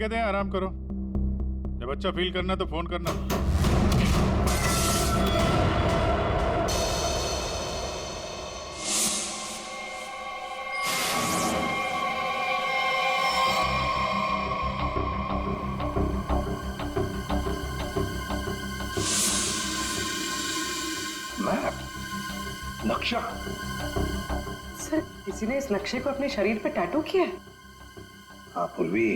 कहते हैं आराम करो, जब अच्छा फील करना तो फोन करना। मैप, नक्शा। सर, किसी ने इस नक्शे को अपने शरीर पे टैटू किया है? हाँ पूर्वी,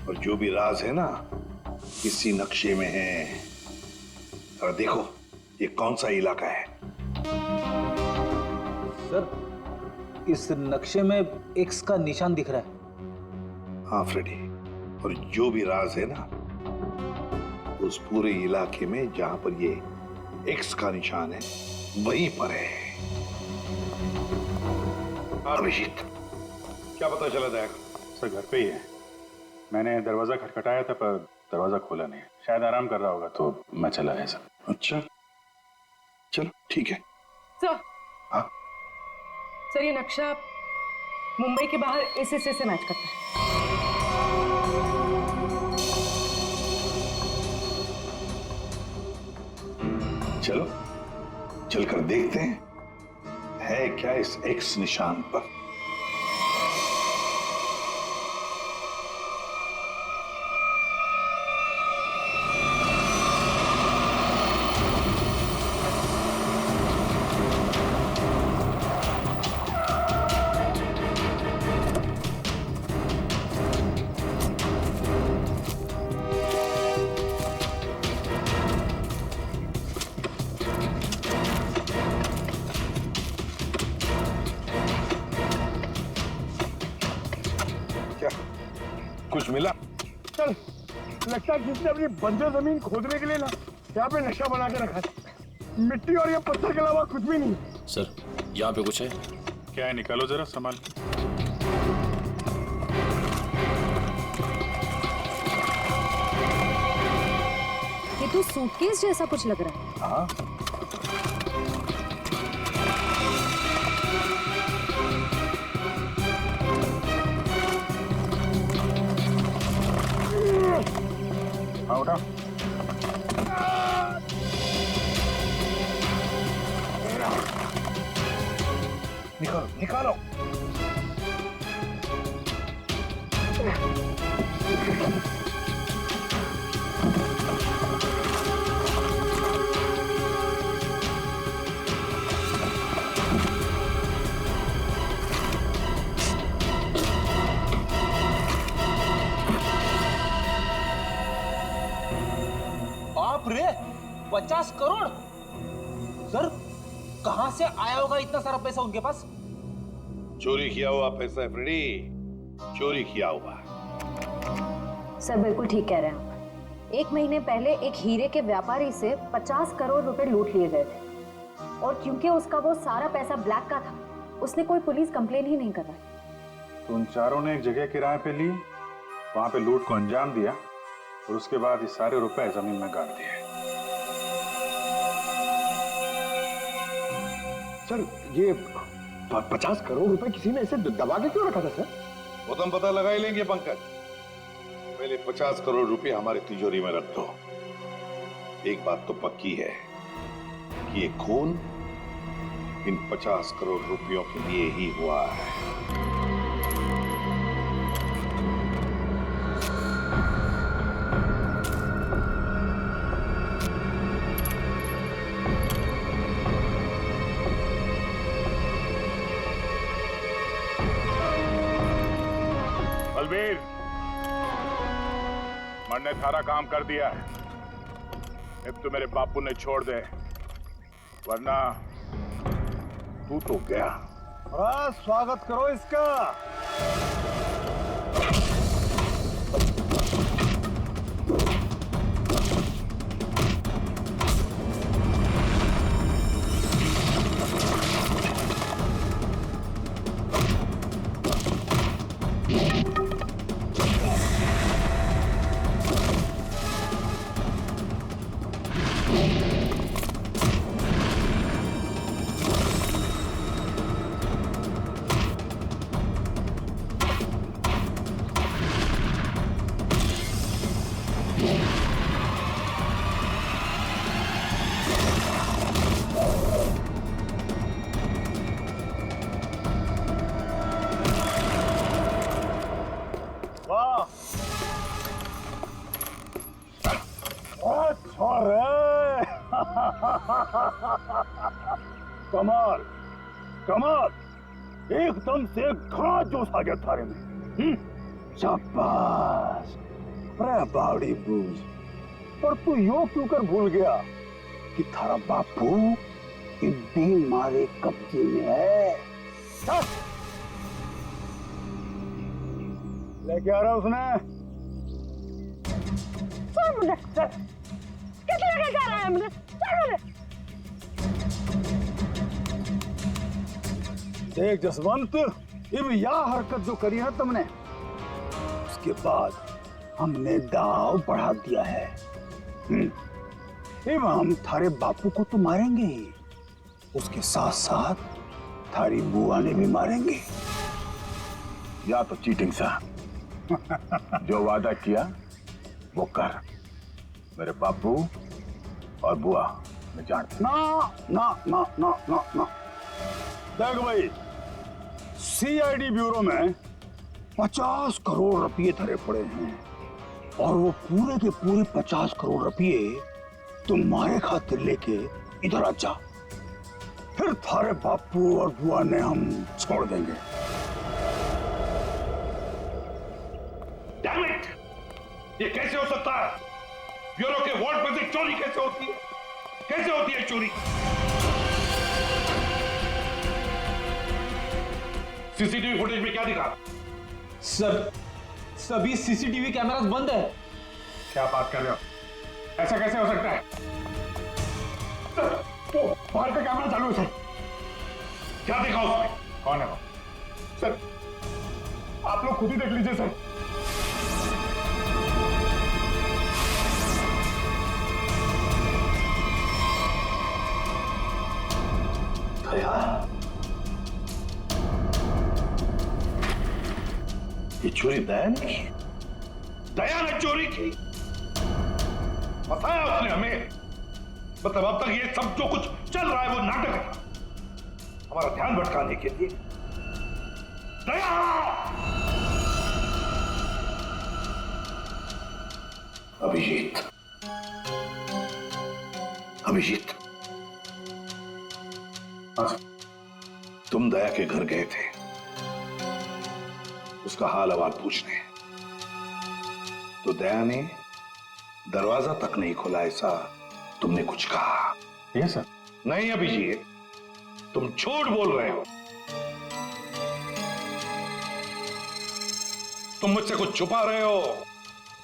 और जो भी राज है ना इसी नक्शे में है। जरा देखो ये कौन सा इलाका है। सर, इस नक्शे में एक्स का निशान दिख रहा है। हाँ फ्रेडी, और जो भी राज है ना उस पूरे इलाके में जहां पर ये एक्स का निशान है वहीं पर है। अभिजीत, क्या पता चला था? सर घर पे ही है, मैंने दरवाजा खटखटाया था पर दरवाजा खोला नहीं, शायद आराम कर रहा होगा तो मैं चला आया सर। अच्छा चलो ठीक है। सर, हाँ सर ये नक्शा मुंबई के बाहर इस हिस्से से मैच करता है। चलो चलकर देखते हैं है क्या इस एक्स निशान पर। कुछ मिला? चल, लगता है किसने अपनी बंजर जमीन खोदने के लिए ना यहाँ पे नक्शा बना के रखा है। मिट्टी और ये पत्थर के अलावा कुछ भी नहीं। सर यहाँ पे कुछ है? क्या है, निकालो जरा संभाल। ये तो सूटकेस जैसा कुछ लग रहा है। हाँ हाँ उठा। निकालो निकालो। बाप रे, 50 करोड़! सर, कहां से आया होगा इतना सारा पैसा उनके पास? चोरी किया हुआ पैसा है फ्रेडी, चोरी किया हुआ। सर बिल्कुल ठीक कह रहे हैं आप। 1 महीने पहले एक हीरे के व्यापारी से 50 करोड़ रुपए लूट लिए गए थे, और क्योंकि उसका वो सारा पैसा ब्लैक का था, उसने कोई पुलिस कंप्लेन ही नहीं करा। तो उन चारों ने एक जगह किराए पे ली, वहां पे लूट को अंजाम दिया और उसके बाद ये सारे रुपए जमीन में गाड़ दिए। सर, ये 50 करोड़ रुपए किसी ने ऐसे दबा के क्यों रखा था सर? वो तो हम पता लगा ही लेंगे पंकज। पहले 50 करोड़ रुपए हमारी तिजोरी में रख दो। एक बात तो पक्की है कि ये खून इन 50 करोड़ रुपयों के लिए ही हुआ है। बलबीर, मन ने सारा काम कर दिया है, अब तो मेरे बापू ने छोड़ दे, वरना तू तो गया। बड़ा स्वागत करो इसका। कमाल कमाल, एकदम से घाट जोश आ गया थारे में। शाबाश, अरे बावड़ी बूझ। पर तू यो क्यों कर भूल गया कि थारा बापू इतनी मारे कब्जे में है। चल। लेके आ रहा उसने। चल मुझे, चल। कितने लेके जा रहा है मुझे? चल मुझे। देख जसवंत, अब यह हरकत जो करी है तुमने, उसके बाद हमने दाव बढ़ा दिया है। अब हम थारे बापू को तो मारेंगे ही, उसके साथ साथ थारी बुआ ने भी मारेंगे। या तो चीटिंग सा जो वादा किया वो कर। मेरे बापू और बुआ मैं जानता। ना ना ना ना ना ना, देख भाई, सीआईडी ब्यूरो में 50 करोड़ रुपए धरे पड़े हैं और वो पूरे के पूरे 50 करोड़ रुपए तुम्हारे खातिर लेके इधर आ जा, फिर थारे बापू और बुआ ने हम छोड़ देंगे। Damn it! ये कैसे हो सकता है? ब्यूरो के वार्ड में से चोरी कैसे होती है? कैसे होती है चोरी? सीसीटीवी फुटेज में क्या दिखा? सर, सभी सीसीटीवी कैमरास बंद है। क्या बात कर रहे हो? ऐसा कैसे हो सकता है? सर, वो बाहर का कैमरा चालू है सर। क्या देखा उसमें? कौन है वो? सर, आप लोग खुद ही देख लीजिए सर। दया, ये चोरी दया ने की? दया ने चोरी की? फंसाया उसने हमें। मतलब अब तक ये सब जो कुछ चल रहा है वो नाटक था, हमारा ध्यान भटकाने के लिए। दया! अभिजीत, अभिजीत, तुम दया के घर गए थे उसका हाल अहवाल पूछने, तो दया ने दरवाजा तक नहीं खोला, ऐसा तुमने कुछ कहा? Yes sir. नहीं अभिजीत, तुम झूठ बोल रहे हो। तुम मुझसे कुछ छुपा रहे हो।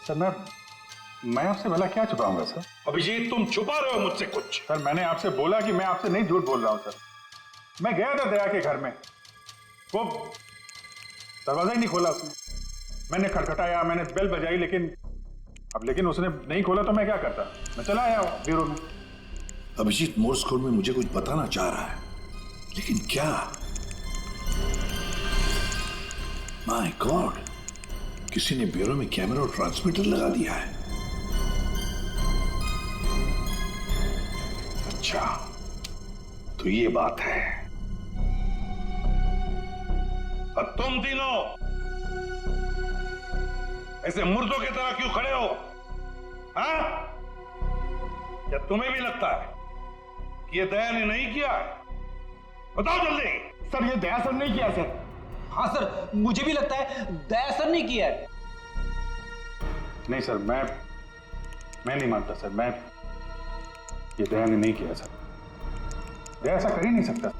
सर मैं आपसे भला क्या छुपाऊंगा सर? अभिजीत, तुम छुपा रहे हो मुझसे कुछ। सर मैंने आपसे बोला कि मैं आपसे नहीं झूठ बोल रहा हूं सर। मैं गया था दया के घर में, वो दरवाजा ही नहीं खोला उसने। मैंने खटखटाया, मैंने बेल बजाई, लेकिन उसने नहीं खोला तो मैं क्या करता? मैं चला आया ब्यूरो में। अभिजीत मोर्स कोड में मुझे कुछ बताना चाह रहा है, लेकिन क्या? माय गॉड, किसी ने ब्यूरो में कैमरा और ट्रांसमीटर लगा दिया है। अच्छा, तो ये बात है। और तुम तीनों ऐसे मुर्दों की तरह क्यों खड़े हो? हाँ? क्या तुम्हें भी लगता है कि ये दया ने नहीं किया है? बताओ जल्दी। सर, ये दया सर नहीं किया सर। हाँ सर, मुझे भी लगता है दया सर ने किया है। नहीं सर, मैं नहीं मानता सर। मैं ये दया ने नहीं किया सर। दया ऐसा कर ही नहीं सकता।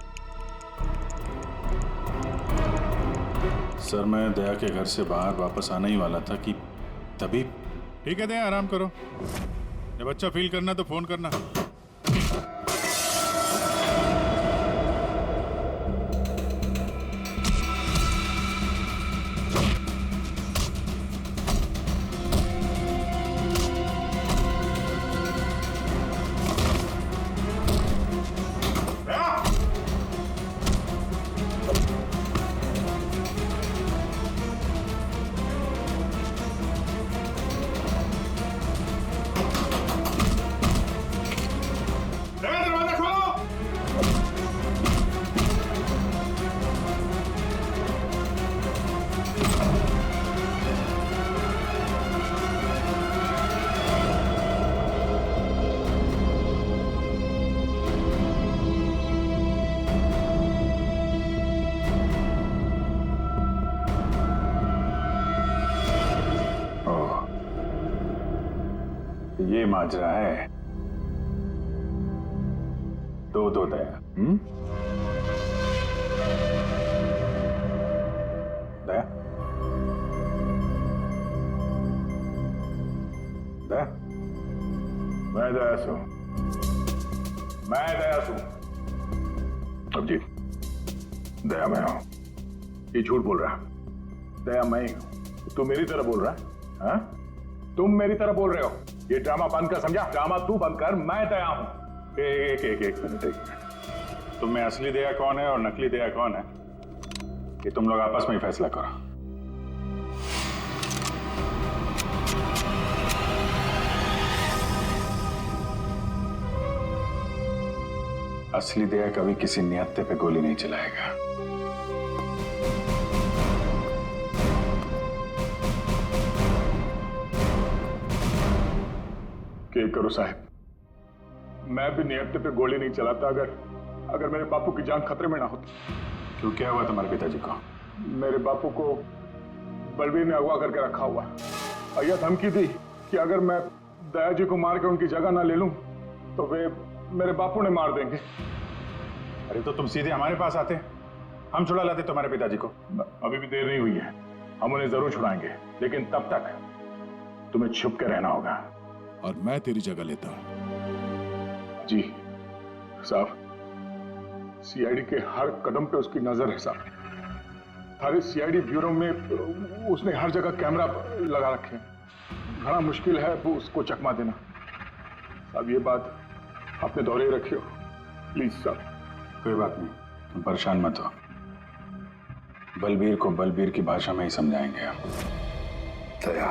सर मैं दया के घर से बाहर वापस आने ही वाला था कि तभी। ठीक है दया, आराम करो। जब अच्छा फील करना तो फोन करना। ये माजरा है। दो दो दया। दया, दया, मैं दया सू, मैं दया सू। अब जी, दया मैं हूं। ये झूठ बोल रहा, दया मैं ही हूं। तू मेरी तरह बोल रहा है? हाँ? तुम मेरी तरह बोल रहे हो। ये ड्रामा बंद कर, समझा? ड्रामा तू बंद कर, मैं दया हूं। एक मिनट। तुम में असली दया कौन है और नकली दया कौन है, ये तुम लोग आपस में ही फैसला करो। असली दया कभी किसी नियत्ते पे गोली नहीं चलाएगा। क्या करो साहब, मैं भी नियत्ते पे गोली नहीं चलाता अगर मेरे बापू की जान खतरे में ना होती। क्यों, क्या हुआ तुम्हारे पिताजी को? मेरे बापू को बलबीर ने अगवा करके रखा हुआ। और यह धमकी दी कि अगर मैं दया जी को मार के उनकी जगह ना ले लूं तो वे मेरे बापू ने मार देंगे। अरे तो तुम सीधे हमारे पास आते, हम छुड़ा लाते तुम्हारे पिताजी को। अभी भी देर नहीं हुई है, हम उन्हें जरूर छुड़ाएंगे, लेकिन तब तक तुम्हें छुप के रहना होगा। और मैं तेरी जगह लेता हूं। जी साहब, सीआईडी के हर कदम पे उसकी नजर है साहब। सारे सीआईडी ब्यूरो में उसने हर जगह कैमरा लगा रखे हैं। बड़ा मुश्किल है वो उसको चकमा देना। साहब ये बात अपने दौरे रखियो प्लीज साहब। कोई बात नहीं, तुम परेशान मत हो। बलबीर को बलबीर की भाषा में ही समझाएंगे हम। दया,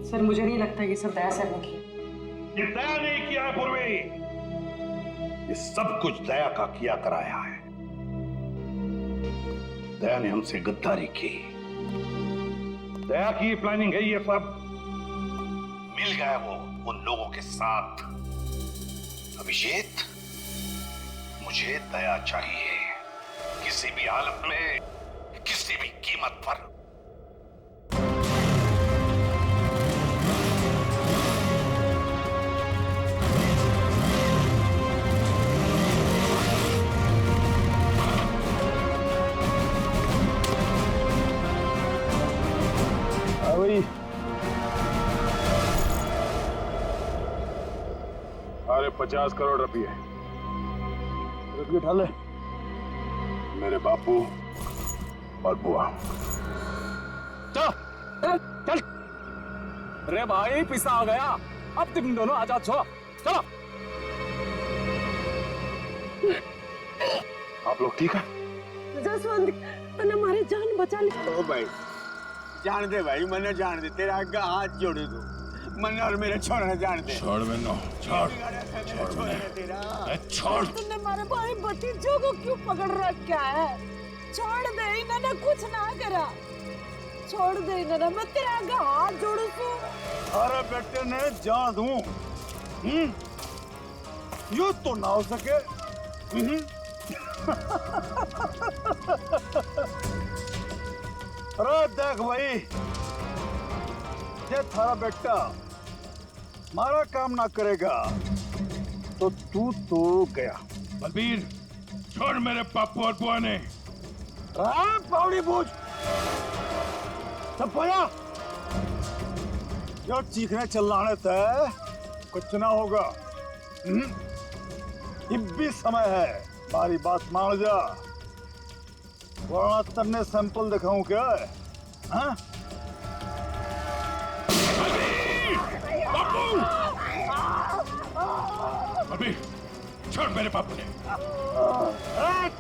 सर मुझे नहीं लगता ये सब दया सर ने किया। ये दया नहीं किया है पूर्वी, ये सब कुछ दया का किया कराया है। दया ने हमसे गद्दारी की, दया की प्लानिंग है ये सब। मिल गया वो उन लोगों के साथ। अभिजीत, मुझे दया चाहिए, किसी भी हालत में, किसी भी कीमत पर। अरे 50 करोड़ रुपये उठा ले। मेरे बापू और बुआ। चल। अरे भाई पिसा आ गया, अब तुम दोनों आजाद हो। चलो। आप लोग ठीक है? जसवंत, तने हमारी जान बचा ली। ओ भाई, जान दे भाई, मैंने जान दे। तेरा आगे हाथ जोड़े तू, मन और मेरे छोड़ने जान दे। छोड़ मैंने, छोड़ छोड़। तूने हमारे भाई भतीजों को क्यों पकड़ रखा है? छोड़ दे, इन्होंने कुछ ना करा। छोड़ दे इन्होंने, मैं तेरे आगे हाथ जोड़ू तू। अरे बेटे ने जान दूं, यूं तो ना हो सके। अरे देख भाई, ये थारा बेटा मारा काम ना करेगा तो तू तो गया। बलबीर, छोड़ मेरे पापू और बुआ ने। पावड़ी बूझ सब पाया। जो चीखने चिल्लाने थे कुछ ना होगा। अब भी समय है, हमारी बात मान जा, वरना तन्ने सैंपल दिखाऊं क्या? हाँ? बलबीर, छोड़ मेरे पापू ने।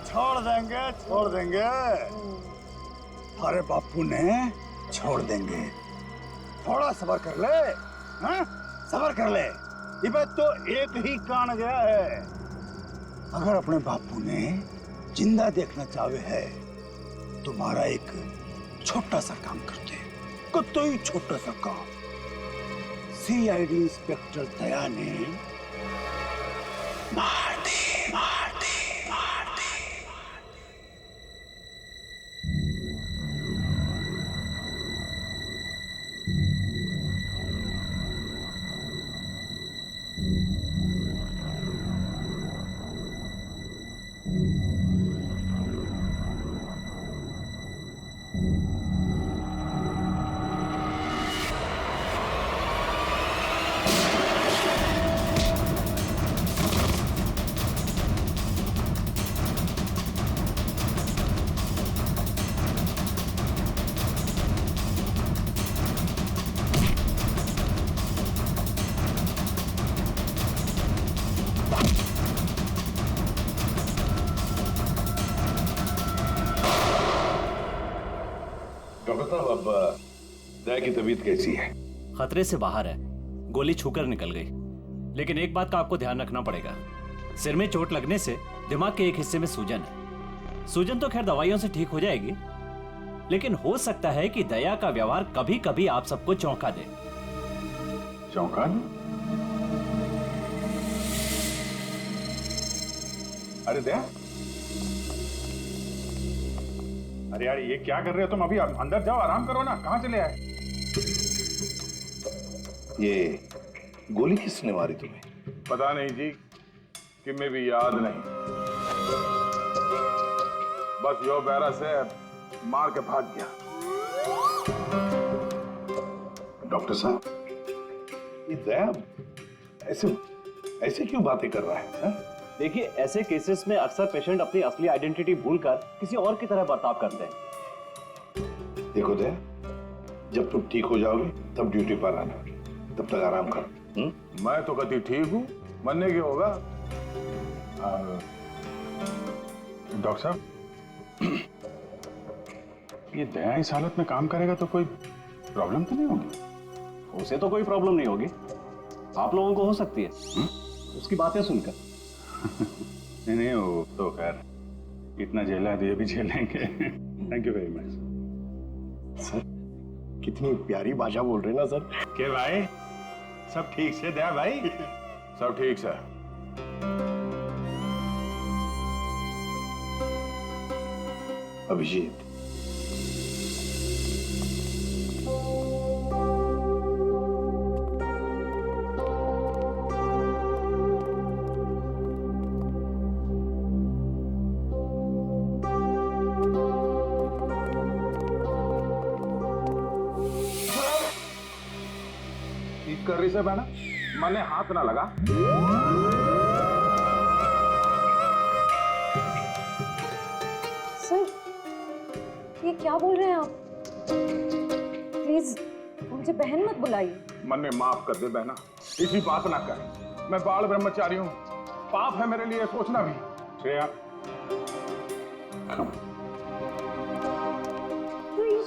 छोड़ देंगे, छोड़ देंगे। अरे बापू ने छोड़ देंगे, थोड़ा सब्र कर ले। हाँ? सब्र कर ले। ये बात तो एक ही कान गया है। अगर अपने बापू ने जिंदा देखना चाहे है, तुम्हारा एक छोटा सा काम करते, तो ही छोटा सा काम। सीआईडी इंस्पेक्टर दया ने मार दे। डॉक्टर साहब, अब दया की तबीयत कैसी है? खतरे से बाहर है, गोली छूकर निकल गई। लेकिन एक बात का आपको ध्यान रखना पड़ेगा, सिर में चोट लगने से दिमाग के एक हिस्से में सूजन है। सूजन तो खैर दवाइयों से ठीक हो जाएगी, लेकिन हो सकता है कि दया का व्यवहार कभी कभी आप सबको चौंका दे। चौंका दे? अरे दया, अरे यार ये क्या कर रहे हो तुम? अभी अंदर जाओ, आराम करो ना। कहां चले आए? ये गोली किसने मारी तुम्हें? पता नहीं जी, कि मैं भी याद नहीं। बस यो बैरा से मार के भाग गया। डॉक्टर साहब, ये दया ऐसे ऐसे क्यों बातें कर रहा है? देखिए, ऐसे केसेस में अक्सर पेशेंट अपनी असली आइडेंटिटी भूलकर किसी और की तरह बर्ताव करते हैं। देखो दया, जब तुम ठीक हो जाओगे तब ड्यूटी पर आना, तब तक आराम करो। मैं तो कति ठीक हूं, मरने के होगा। डॉक्टर साहब, ये दया इस हालत में काम करेगा तो कोई प्रॉब्लम तो नहीं होगी? उसे तो कोई प्रॉब्लम नहीं होगी, आप लोगों को हो सकती है उसकी बातें सुनकर। नहीं नहीं, वो तो खैर इतना झेला है तो ये भी झेलेंगे। Thank you very much sir. कितनी प्यारी भाषा बोल रहे ना सर। के भाई, सब ठीक से दया भाई? सब ठीक से। अभिजीत, ठीक कर रही से बहना, मने हाथ ना लगा। सर, ये क्या बोल रहे हैं आप? प्लीज मुझे बहन मत बुलाइए। मने माफ कर दे बहना, इसी बात ना कर। मैं बाल ब्रह्मचारी हूँ, पाप है मेरे लिए सोचना भी। श्रेया,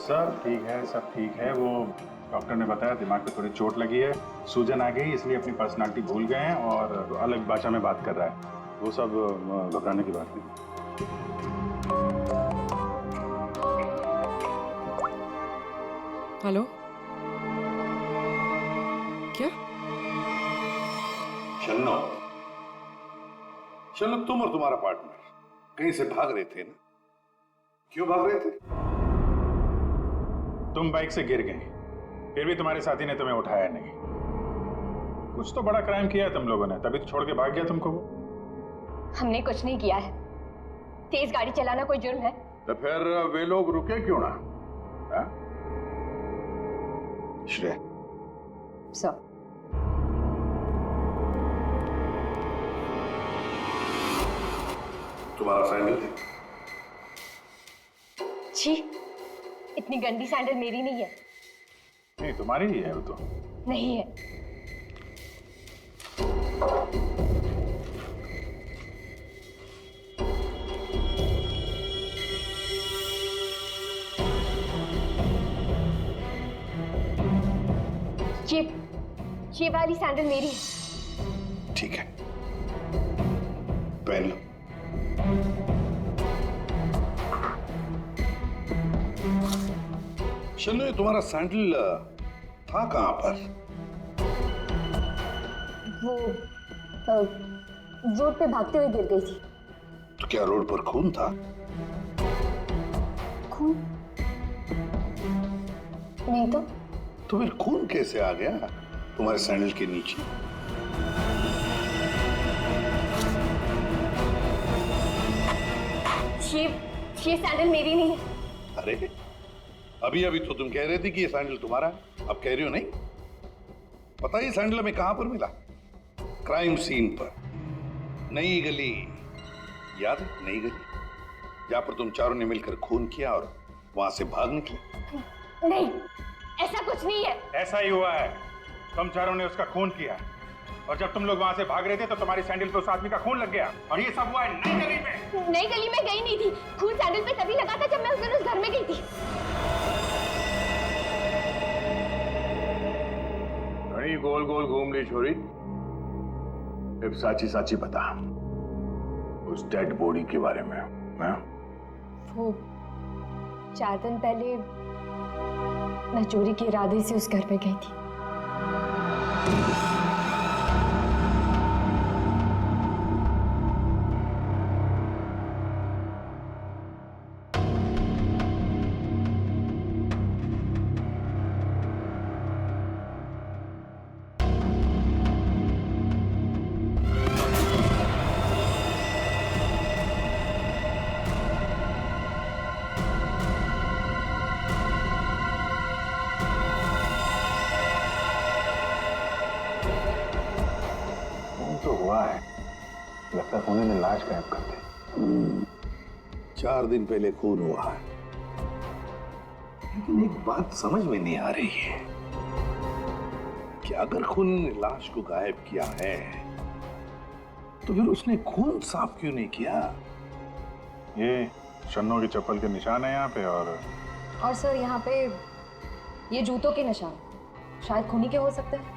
सब ठीक है, सब ठीक है। वो डॉक्टर ने बताया दिमाग पे थोड़ी चोट लगी है, सूजन आ गई, इसलिए अपनी पर्सनालिटी भूल गए हैं और अलग भाषा में बात कर रहा है। वो सब घबराने की बात नहीं। हेलो, क्या? शन्नो, तुम और तुम्हारा पार्टनर कहीं से भाग रहे थे ना? क्यों भाग रहे थे? तुम बाइक से गिर गए, फिर भी तुम्हारे साथी ने तुम्हें उठाया नहीं। कुछ तो बड़ा क्राइम किया है तुम लोगों ने, तभी तो छोड़ के भाग गया तुमको वो। हमने कुछ नहीं किया है। तेज गाड़ी चलाना कोई जुर्म है? तो फिर वे लोग रुके क्यों ना? श्रेया, सर, तुम्हारा सैंडल है? छी, इतनी गंदी सैंडल मेरी नहीं है। नहीं, तुम्हारी ही है वो तो। नहीं है। ये वाली सैंडल मेरी है। ठीक है, पहन लो। शन्नो, ये तुम्हारा सैंडल था कहां पर? वो रोड पे भागते हुए गिर गई थी। तो क्या रोड पर खून था? खून? नहीं तो। तो फिर खून कैसे आ गया तुम्हारे सैंडल के नीचे? ये सैंडल मेरी नहीं है। अरे, अभी अभी तो तुम कह रहे थे कि ये सैंडल तुम्हारा है, अब कह रही हो नहीं। पता है सैंडल हमें कहां पर मिला? क्राइम सीन पर, नई गली। याद है नई गली, जहां पर तुम चारों ने मिलकर खून किया और वहां से भाग निकले। नहीं, ऐसा कुछ नहीं है। ऐसा ही हुआ है, तुम चारों ने उसका खून किया और जब तुम लोग वहां से भाग रहे थे तो तुम्हारी सैंडल पे उस आदमी का खून लग गया और ये सब हुआ है नई गली में। नई गली में गई नहीं थी, खून सैंडल पे तभी लगा था जब मैं उस दिन उस घर में गई थी। घड़ी गोल गोल घूम ली छोरी, अब साची साची बता उस डेड बॉडी के बारे में। हाँ? वो 4 दिन पहले मैं चोरी के इरादे से उस घर में गई थी। तो हुआ है, लगता है उन्होंने लाश गायब कर दी। 4 दिन पहले खून हुआ है, लेकिन एक बात समझ में नहीं आ रही है कि अगर खून ने लाश को गायब किया है तो फिर उसने खून साफ क्यों नहीं किया? ये शन्नों की चप्पल के निशान है यहाँ पे और सर यहाँ पे ये जूतों के निशान शायद खूनी के हो सकते हैं।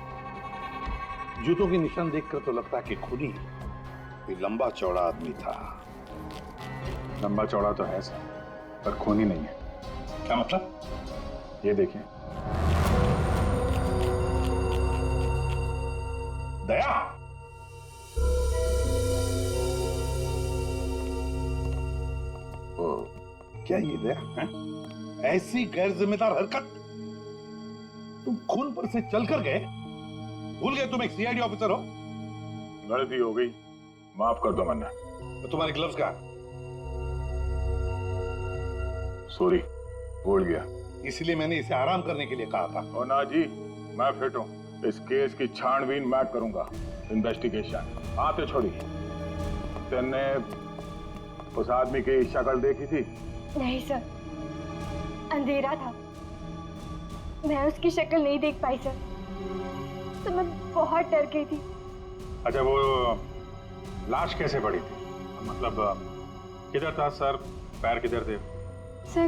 जूतों के निशान देखकर तो लगता है कि खूनी कोई लंबा चौड़ा आदमी था। लंबा चौड़ा तो है सर, पर खूनी नहीं है। क्या मतलब? ये देखिए। दया, क्या ये दया है? ऐसी गैर जिम्मेदार हरकत? तुम खून पर से चलकर गए? भूल गए तुम एक सीआईडी ऑफिसर हो? गलती हो गई, माफ कर दो मन्ना। तो तुम्हारे ग्लव्स कहाँ? सॉरी, भूल गया। इसलिए मैंने इसे आराम करने के लिए कहा था। और ना जी, मैं फिट हूँ। इस केस की छानबीन मैं करूंगा, इन्वेस्टिगेशन। आते छोड़ी, तेने उस आदमी की शक्ल देखी थी? नहीं सर, अंधेरा था, मैं उसकी शक्ल नहीं देख पाई सर, तो मैं बहुत डर गई थी। अच्छा, वो लाश कैसे पड़ी थी? मतलब किधर था सर, पैर किधर थे? सर,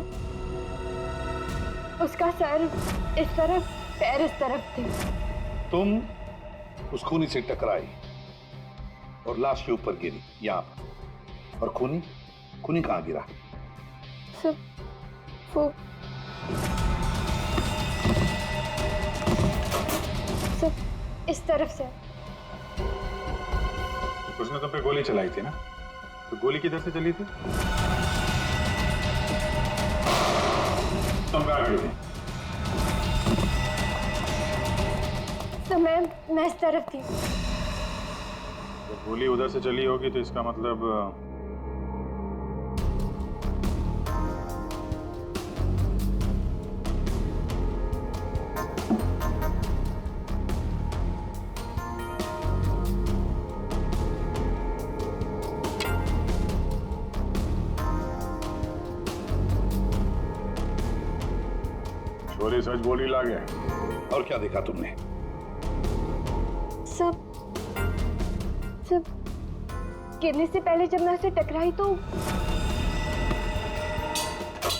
उसका सर इस तरफ, पैर इस तरफ थे। तुम उस खूनी से टकराई और लाश के ऊपर गिरी यहाँ पर, और खूनी कहाँ गिरा? सर, वो इस तरफ से। उसने तुम पे गोली चलाई थी ना, तो गोली किधर से चली थी? तुम कहाँ गई थी? तो मैं इस तरफ थी। जब गोली उधर से चली होगी तो इसका मतलब छोरी सच बोली लागे। और क्या देखा तुमने? सब गिरने से पहले जब मैं उसे टकराई तो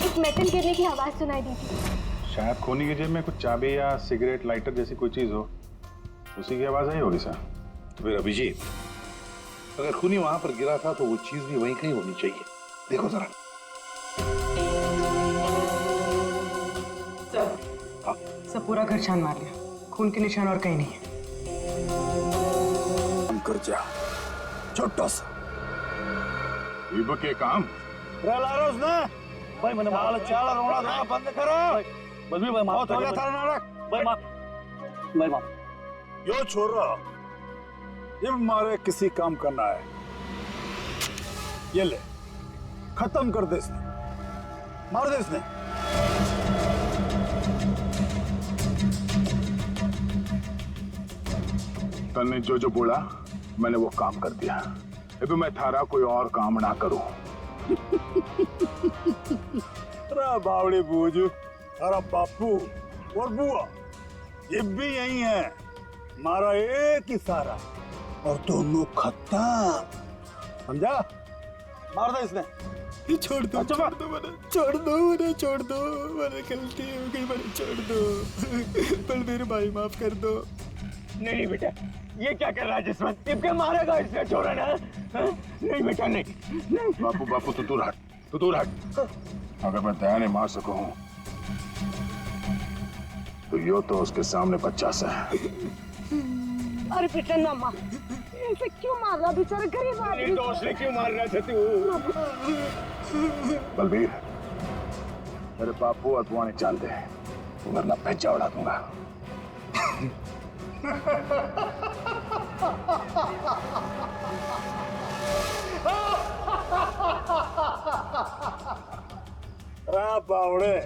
एक मेटल गिरने की आवाज सुनाई दी थी। शायद खूनी की जेब में कुछ चाबी या सिगरेट लाइटर जैसी कोई चीज हो, उसी की आवाज आई होगी सर। तो फिर अभिजीत, अगर खूनी वहां पर गिरा था तो वो चीज भी वहीं कहीं होनी चाहिए। देखो जरा। सब पूरा घर छान मार लिया, खून के निशान और कहीं नहीं है। कर जा छोटा सा इब के काम भाई मैंने माल चाला रोना था, बंद करो। बस भी भाई माफ हो गया था नाटक। भाई माफ यो छोरा, जब मारे किसी काम करना है, ये ले खत्म कर दे इसने, मार दे इसने। तन्ने जो जो बोला मैंने वो काम कर दिया। अभी मैं थारा कोई और काम ना करूं। अरे बावड़े बूझ, अरे बापू और बुआ ये भी यही है। मारा एक ही सारा और दोनों खत्म। समझा? मार दे इसने। छोड़ दो, छोड़ दो मैंने, छोड़ दो मैंने, छोड़ दो मैंने, गलती हो गई मैंने, छोड़ दो। बलबीर भाई माफ कर दो। नहीं बेटा, ये क्या कर रहा है जसवंत? इनके मारेगा इसने, छोड़ा ना। नहीं बेटा नहीं, नहीं। बापू बापू तू दूर हट, तू दूर हट। अगर मैं दया नहीं मार सकूं तो यो तो उसके सामने 50 है। अरे बेटा ना मार, ऐसे क्यों मार रहा बेचारा गरीब आदमी? निर्दोष ने क्यों मार रहा था तू? बलबीर, मेरे बापू और बुआ नहीं जानते, वरना भेजा उड़ा दूंगा। बावड़े,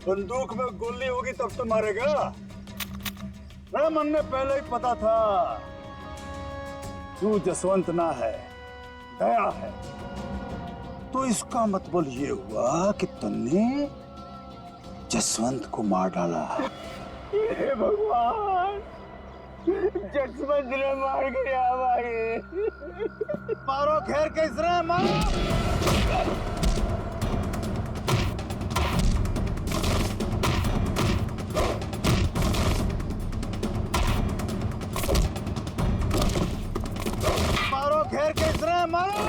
बंदूक में गोली होगी तब तो मारेगा। मेरे मन में पहले ही पता था तू जसवंत ना है, दया है। तो इसका मतलब ये हुआ कि तुमने जसवंत को मार डाला। हे भगवान, जसवंत ने मार गया हमारे। मारो खैर कैसे मारो। मारो खैर कैसे मारो।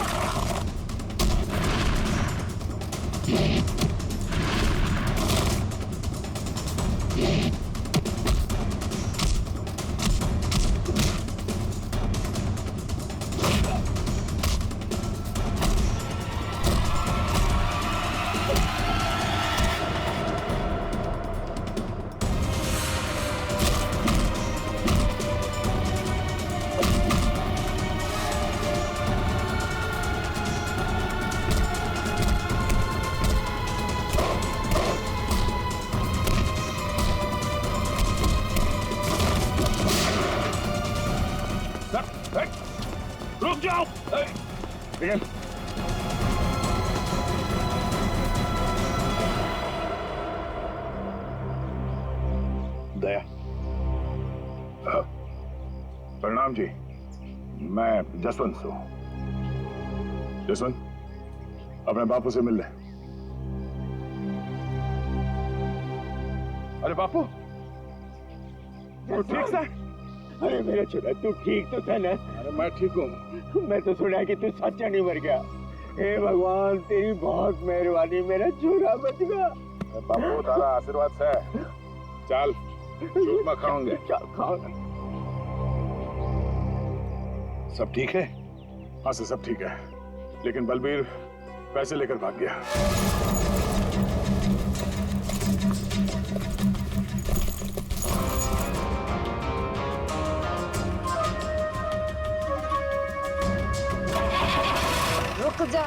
रुक जाओ। विजय, दया, प्रणाम जी, मैं जसवंत हूं। जसवंत, अपने बापू से मिल ले। अरे बापू, तू ठीक सा? अरे मेरा छोटा, तू ठीक तो था ना? अरे मैं ठीक हूँ। मैं तो सुना कि तू सच्चा नहीं मर गया। हे भगवान, तेरी बहुत मेहरबानी, मेरा छोरा बच गया। बापू तारा आशीर्वाद से चल चूरमा खाओगे। चल खाओ। सब ठीक है? हाँ सर, सब ठीक है, लेकिन बलबीर पैसे लेकर भाग गया। रुक जा,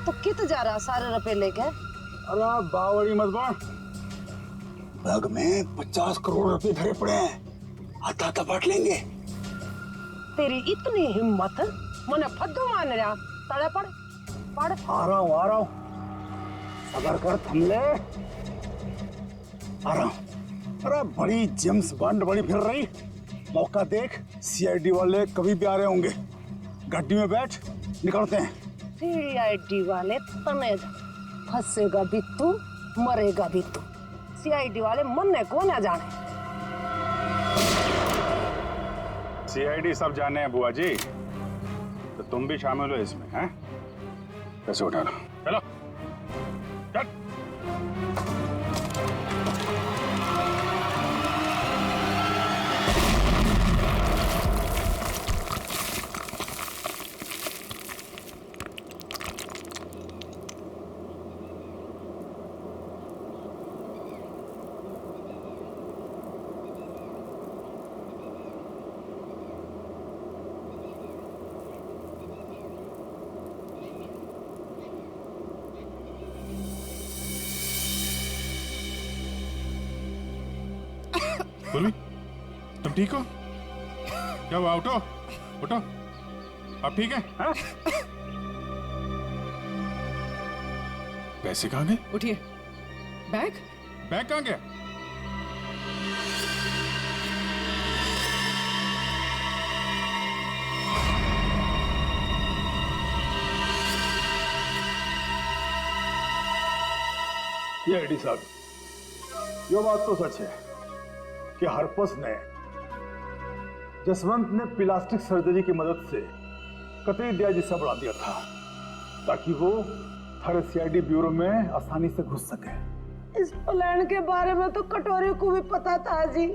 तो कित जा रहा सारे रुपए लेके? अरे बावड़ी मत बन। बैग में 50 करोड़ रुपए भरे पड़े हैं, आता बांट लेंगे। तेरी इतनी हिम्मत, मने फद्दू मान रहा। तड़े पड़ पड़। आ रहा हूँ। सबर कर, थम ले। आ रहा हूँ। अरे बड़ी जेम्स बॉन्ड बड़ी फिर रही। मौका देख, सीआईडी वाले कभी भी आ रहे होंगे। गड्डी में बैठ, निकलते हैं। सीआईडी वाले तने फंसेगा भी तू, मरेगा भी तू। सीआईडी वाले मरने को ना जाने। सीआईडी सब जाने हैं बुआ जी, तो तुम भी शामिल हो इसमें, हैं? पैसे उठाना, चलो चल। पूर्वी, तुम ठीक हो? क्या हुआ? उठो, उठो। आप ठीक है? हाँ? पैसे कहाँ गए? उठिए। बैग? बैग कहाँ गया? ये एडी साहब, ये बात तो सच है कि हरपस ने जसवंत ने प्लास्टिक सर्जरी की मदद से कतई ब्याज हिस्सा बढ़ा दिया था ताकि वो थारे सीआईडी ब्यूरो में आसानी से घुस सके। इस प्लान के बारे में तो कटोरे को भी पता था जी।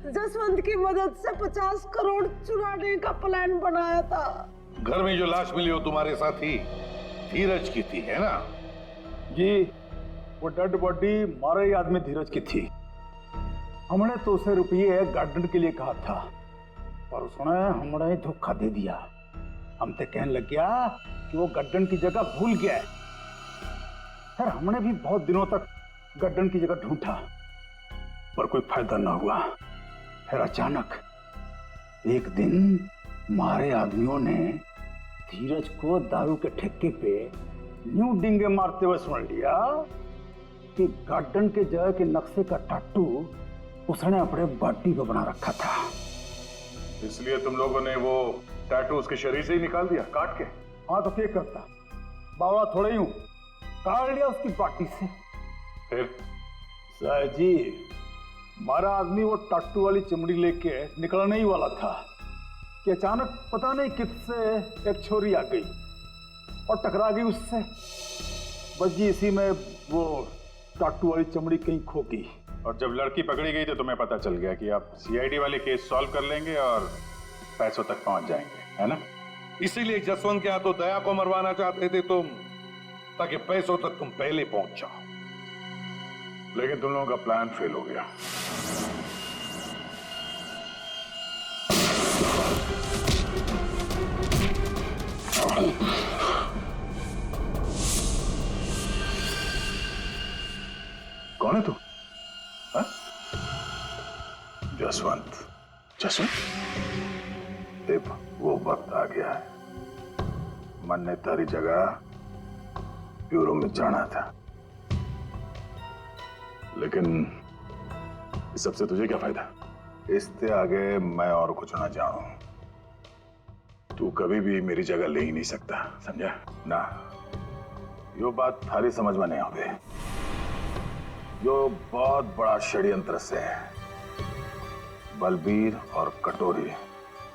जसवंत की मदद से 50 करोड़ चुराने का प्लान बनाया था। घर में जो लाश मिली वो तुम्हारे साथी धीरज की थी, है ना? जी, वो डेड बॉडी मारे ही आदमी धीरज की थी। हमने तो उसे रुपये गार्डन के लिए कहा था, पर उसने हमने धोखा दे दिया। हम तो कहने लग गया कि वो गड्ढन की जगह भूल गया है। फिर हमने भी बहुत दिनों तक गड्ढन की जगह ढूंढा, पर कोई फायदा ना हुआ। फिर अचानक एक दिन मारे आदमियों ने धीरज को दारू के ठेके पे न्यू डिंगे मारते हुए सुन लिया कि गार्डन के जगह के नक्शे का टाटू उसने अपने बॉडी पे बना रखा था। इसलिए तुम लोगों ने वो टैटू उसके शरीर से ही निकाल दिया, काट के? हाँ, तो क्या करता, बावड़ा थोड़े ही हूं, काट लिया उसकी बॉडी से। फिर सर जी, हमारा आदमी वो टाटू वाली चमड़ी लेके निकलने ही वाला था कि अचानक पता नहीं किससे एक छोरी आ गई और टकरा गई उससे। बजी इसी में वो टाटू वाली चमड़ी कहीं खो गई। और जब लड़की पकड़ी गई तो तुम्हें पता चल गया कि आप सीआईडी वाले केस सॉल्व कर लेंगे और पैसों तक पहुंच जाएंगे, है ना? इसीलिए जसवंत के हाथों दया को मरवाना चाहते थे तुम, ताकि पैसों तक तुम पहले पहुंच जाओ। लेकिन तुम लोगों का प्लान फेल हो गया। कौन है तू? हाँ? जसवंत। जसवंत? देव, वो वक्त आ गया है। मन ने तारी जगह ब्यूरो में जाना था। लेकिन इस सबसे तुझे क्या फायदा? इससे आगे मैं और कुछ ना जाऊं। तू कभी भी मेरी जगह ले ही नहीं सकता, समझा ना? यो बात थारी समझ में नहीं आवे। यो बहुत बड़ा षड्यंत्र से है। बलबीर और कटोरी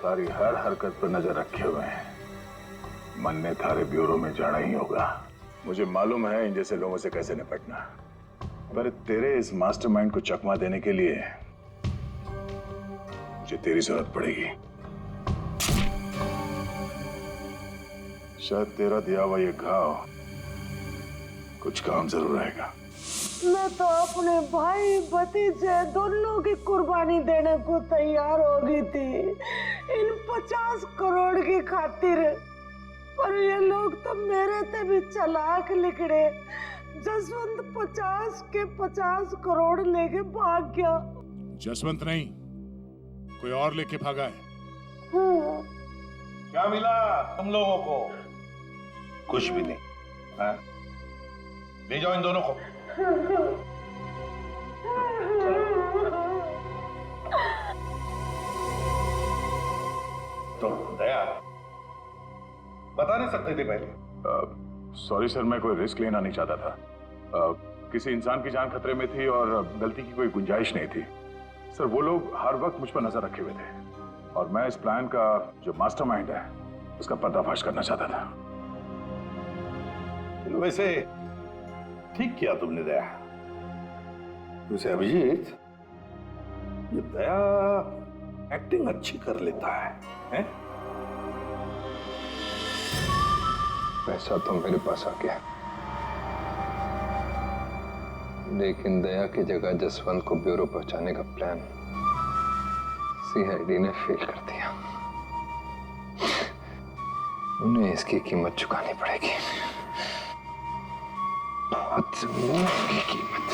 तारी हर हरकत पर नजर रखे हुए हैं। मन ने थारे ब्यूरो में जाना ही होगा। मुझे मालूम है इन जैसे लोगों से कैसे निपटना, पर तेरे इस मास्टरमाइंड को चकमा देने के लिए मुझे तेरी जरूरत पड़ेगी। शायद तेरा दिया हुआ ये घाव कुछ काम जरूर आएगा। मैं तो अपने भाई भतीजे दोनों की कुर्बानी देने को तैयार हो गई थी इन 50 करोड़ की खातिर, पर ये लोग तो मेरे से भी चालाक निकले। जसवंत 50 के 50 करोड़ लेके भाग गया। जसवंत नहीं, कोई और लेके भागा है। क्या मिला तुम लोगों को? कुछ भी नहीं। हाँ? ले जाओ इन दोनों को। तो दया बता नहीं सकते थे पहले? सॉरी सर, मैं कोई रिस्क लेना नहीं चाहता था। किसी इंसान की जान खतरे में थी और गलती की कोई गुंजाइश नहीं थी। सर, वो लोग हर वक्त मुझ पर नजर रखे हुए थे और मैं इस प्लान का जो मास्टरमाइंड है उसका पर्दाफाश करना चाहता था। वैसे ठीक किया तुमने दया। वैसे अभिजीत, ये दया एक्टिंग अच्छी कर लेता है? पैसा तो मेरे पास आ गया, लेकिन दया की जगह जसवंत को ब्यूरो पहुंचाने का प्लान सीआईडी ने फेल कर दिया। उन्हें इसकी कीमत चुकानी पड़ेगी, बहुत महंगी कीमत।